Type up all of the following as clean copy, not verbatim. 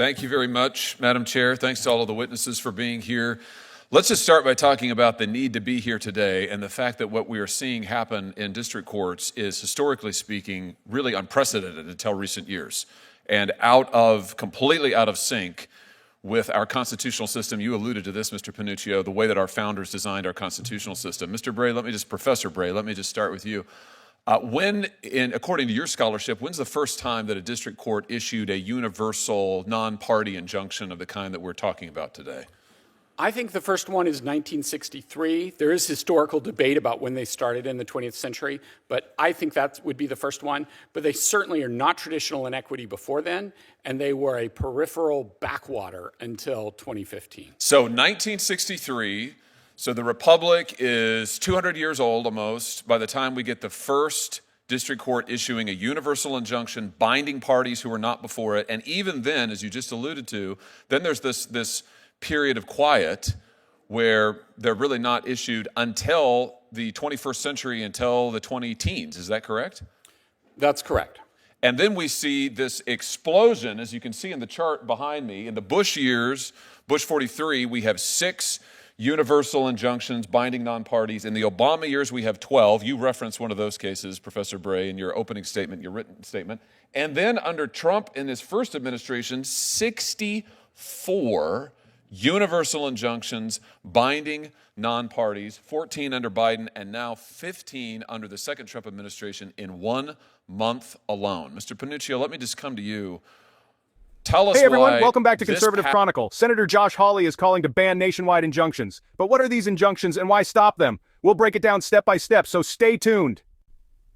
Thank you very much, Madam Chair. Thanks to all of the witnesses for being here. Let's just start by talking about the need to be here today and the fact that what we are seeing happen in district courts is, historically speaking, really unprecedented until recent years and completely out of sync with our constitutional system. You alluded to this, Mr. Panuccio, the way that our founders designed our constitutional system. Mr. Bray, Professor Bray, let me just start with you. According to your scholarship, when's the first time that a district court issued a universal non-party injunction of the kind that we're talking about today? I think the first one is 1963. There is historical debate about when they started in the 20th century, but I think that would be the first one. But they certainly are not traditional in equity before then, and they were a peripheral backwater until 2015. So 1963, so the Republic is 200 years old almost by the time we get the first district court issuing a universal injunction binding parties who were not before it. And even then, as you just alluded to, then there's this period of quiet where they're really not issued until the 21st century, until the 20-teens. Is that correct? That's correct. And then we see this explosion, as you can see in the chart behind me. In the Bush years, Bush 43, we have 6 universal injunctions binding non-parties. In the Obama years, we have 12. You referenced one of those cases, Professor Bray, in your opening statement, your written statement. And then under Trump in his first administration, 64 universal injunctions binding non-parties, 14 under Biden, and now 15 under the second Trump administration in 1 month alone. Mr. Panuccio, let me just come to you. Tell us Hey everyone, why welcome back to Conservative Chronicle. Senator Josh Hawley is calling to ban nationwide injunctions. But what are these injunctions and why stop them? We'll break it down step by step, so stay tuned.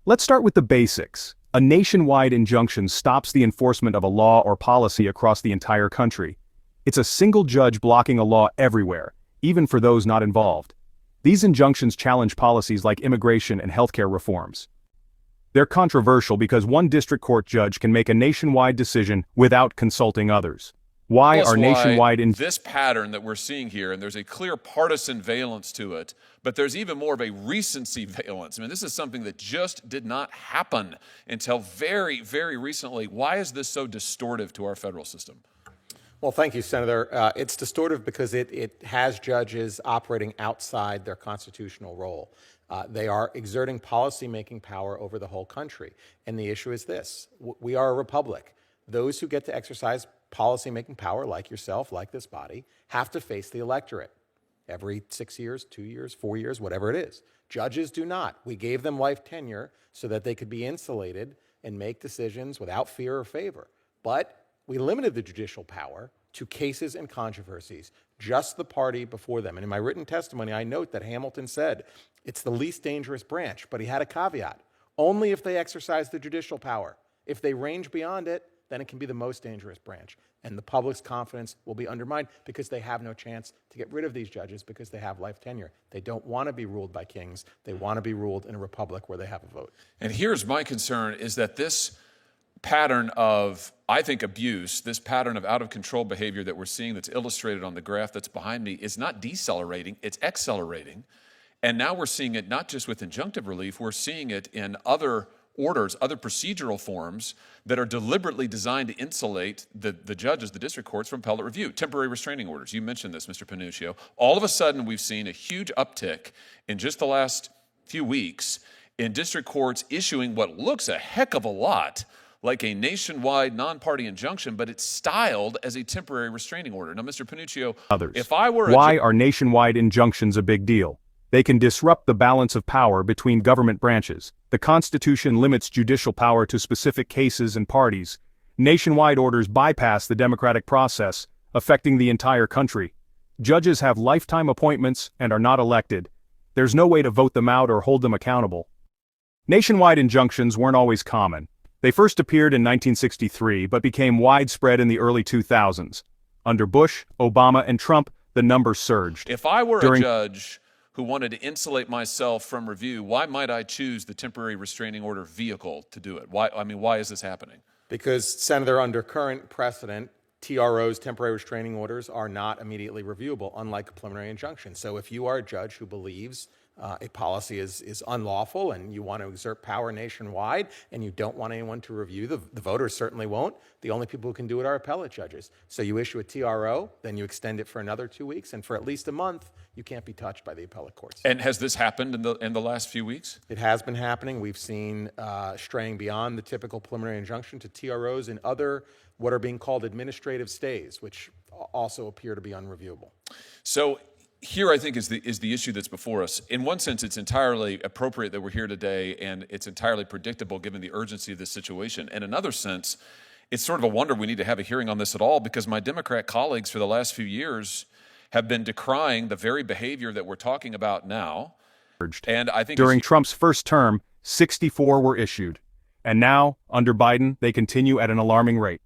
Let's start with the basics. A nationwide injunction stops the enforcement of a law or policy across the entire country. It's a single judge blocking a law everywhere, even for those not involved. These injunctions challenge policies like immigration and healthcare reforms. They're controversial because one district court judge can make a nationwide decision without consulting others. Why are nationwide this pattern that we're seeing here, and there's a clear partisan valence to it, but there's even more of a recency valence. I mean, this is something that just did not happen until very, very recently. Why is this so distortive to our federal system? Well, thank you, Senator. It's distortive because it has judges operating outside their constitutional role. They are exerting policy-making power over the whole country. And the issue is this. We are a republic. Those who get to exercise policy-making power, like yourself, like this body, have to face the electorate every 6 years, 2 years, 4 years, whatever it is. Judges do not. We gave them life tenure so that they could be insulated and make decisions without fear or favor. But we limited the judicial power to cases and controversies, just the party before them. And in my written testimony, I note that Hamilton said it's the least dangerous branch, but he had a caveat. Only if they exercise the judicial power. If they range beyond it, then it can be the most dangerous branch. And the public's confidence will be undermined because they have no chance to get rid of these judges because they have life tenure. They don't want to be ruled by kings. They want to be ruled in a republic where they have a vote. And here's my concern is that this pattern of, I think, abuse, this pattern of out-of-control behavior that we're seeing that's illustrated on the graph that's behind me is not decelerating, it's accelerating. And now we're seeing it not just with injunctive relief, we're seeing it in other orders, other procedural forms that are deliberately designed to insulate the judges, the district courts, from appellate review. Temporary restraining orders. You mentioned this, Mr. Panuccio. All of a sudden, we've seen a huge uptick in just the last few weeks in district courts issuing what looks a heck of a lot like a nationwide non-party injunction, but it's styled as a temporary restraining order. Now, Mr. Panuccio, if I were Why are nationwide injunctions a big deal? They can disrupt the balance of power between government branches. The Constitution limits judicial power to specific cases and parties. Nationwide orders bypass the democratic process, affecting the entire country. Judges have lifetime appointments and are not elected. There's no way to vote them out or hold them accountable. Nationwide injunctions weren't always common. They first appeared in 1963 but became widespread in the early 2000s. Under Bush, Obama, and Trump, the numbers surged. If I were a judge who wanted to insulate myself from review, why might I choose the temporary restraining order vehicle to do it? Why is this happening? Because, Senator, under current precedent, TROs, temporary restraining orders, are not immediately reviewable, unlike a preliminary injunction. So if you are a judge who believes a policy is unlawful and you want to exert power nationwide and you don't want anyone to review, the voters certainly won't. The only people who can do it are appellate judges. So you issue a TRO, then you extend it for another 2 weeks, and for at least a month, you can't be touched by the appellate courts. And has this happened in the last few weeks? It has been happening. We've seen straying beyond the typical preliminary injunction to TROs and other what are being called administrative stays, which also appear to be unreviewable. So here, I think, is the issue that's before us. In one sense, it's entirely appropriate that we're here today, and it's entirely predictable given the urgency of this situation. In another sense, it's sort of a wonder we need to have a hearing on this at all, because my Democrat colleagues for the last few years have been decrying the very behavior that we're talking about now. And I think During Trump's first term, 64 were issued. And now, under Biden, they continue at an alarming rate.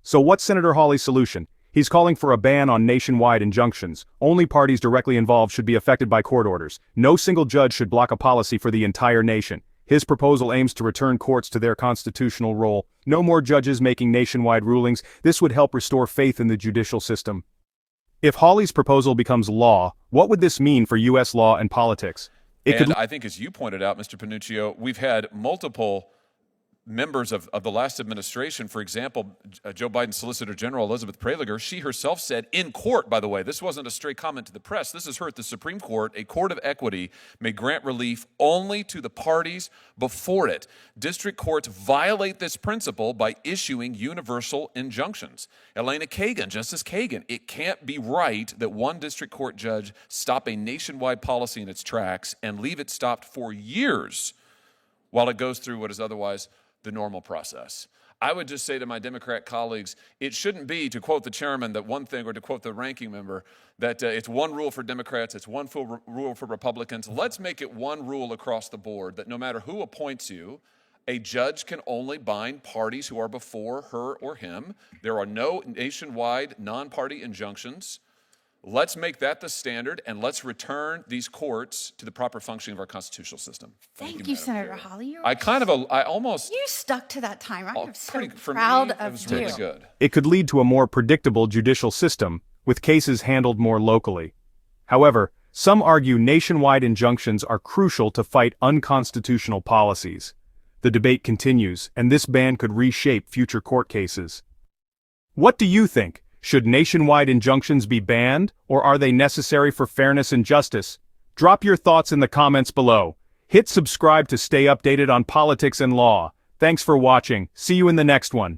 So what's Senator Hawley's solution? He's calling for a ban on nationwide injunctions. Only parties directly involved should be affected by court orders. No single judge should block a policy for the entire nation. His proposal aims to return courts to their constitutional role. No more judges making nationwide rulings. This would help restore faith in the judicial system. If Hawley's proposal becomes law, what would this mean for U.S. law and politics? I think, as you pointed out, Mr. Panuccio, we've had multiple members of the last administration. For example, Joe Biden's Solicitor General Elizabeth Prelogar, she herself said in court, by the way, this wasn't a stray comment to the press, this is her at the Supreme Court, a court of equity may grant relief only to the parties before it. District courts violate this principle by issuing universal injunctions. Elena Kagan, Justice Kagan, it can't be right that one district court judge stop a nationwide policy in its tracks and leave it stopped for years while it goes through what is otherwise the normal process. I would just say to my Democrat colleagues, it shouldn't be, to quote the chairman, that one thing, or to quote the ranking member, that it's one rule for Democrats, it's one rule for Republicans. Let's make it one rule across the board that no matter who appoints you, a judge can only bind parties who are before her or him. There are no nationwide non-party injunctions. Let's make that the standard, and let's return these courts to the proper functioning of our constitutional system. Thank you, Senator Hawley. You stuck to that time. I'm so for proud me, of it was you. really good. It could lead to a more predictable judicial system, with cases handled more locally. However, some argue nationwide injunctions are crucial to fight unconstitutional policies. The debate continues, and this ban could reshape future court cases. What do you think? Should nationwide injunctions be banned, or are they necessary for fairness and justice? Drop your thoughts in the comments below. Hit subscribe to stay updated on politics and law. Thanks for watching. See you in the next one.